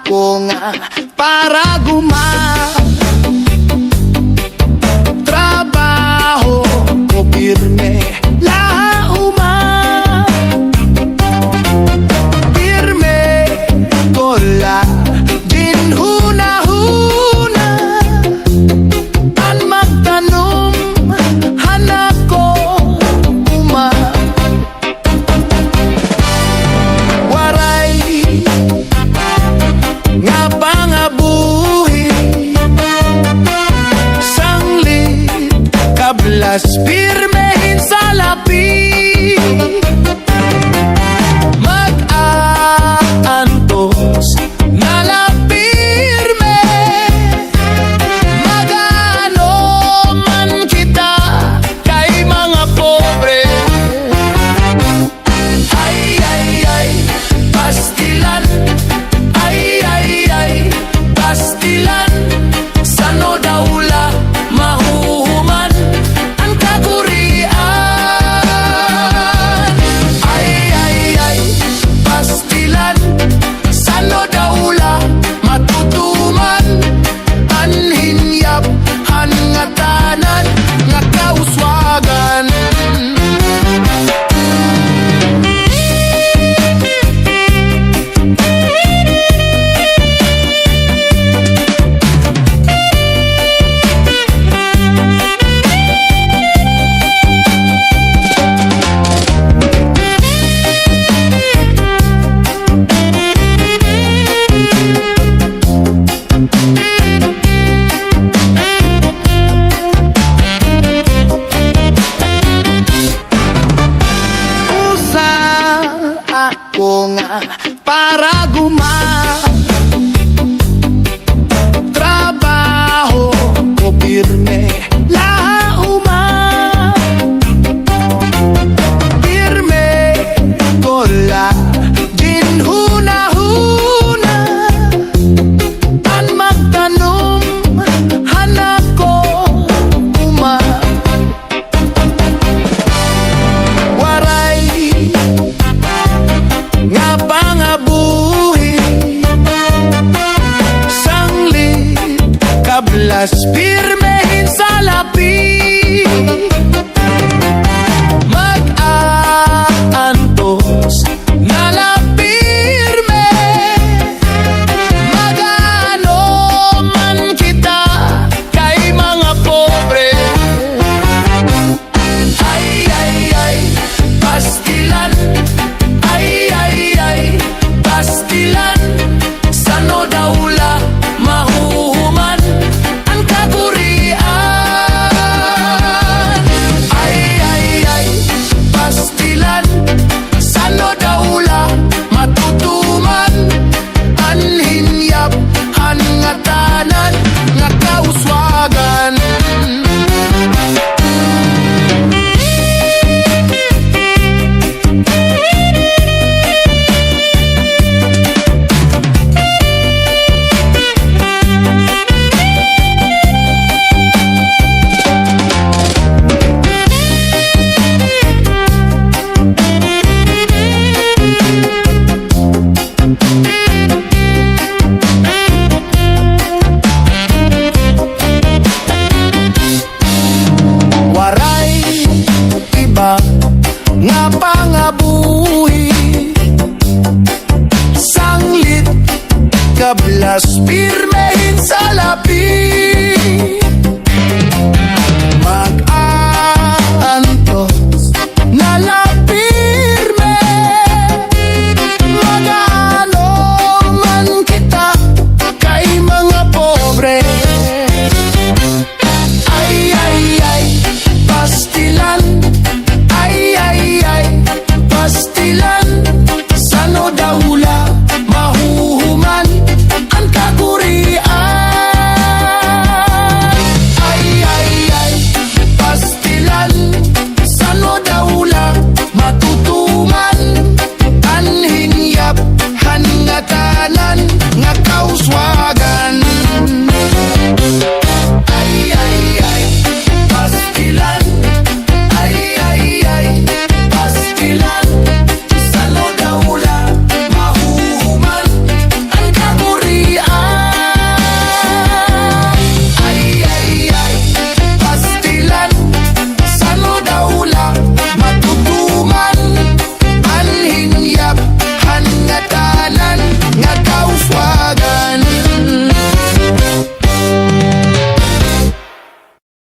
ako nga para trabaho ko pirme lauma. Pirme ko la din huna-huna an magtanom hanak ko uma. Waray nga pangabuhi sanglit kablas pirmehin sa lapi. Mag-aantos na la pirme mag-ano man kita kay mga pobre. Ay, ay, ay, pastilan. Ay, ay, ay, pastilan. Sano daula mahuhuman ang kagurian. Ay, ay, ay, pastilan. Sano daula matutuman an hinyap an ngatanan nga kauswagan. Ako nga para trabaho ko pirme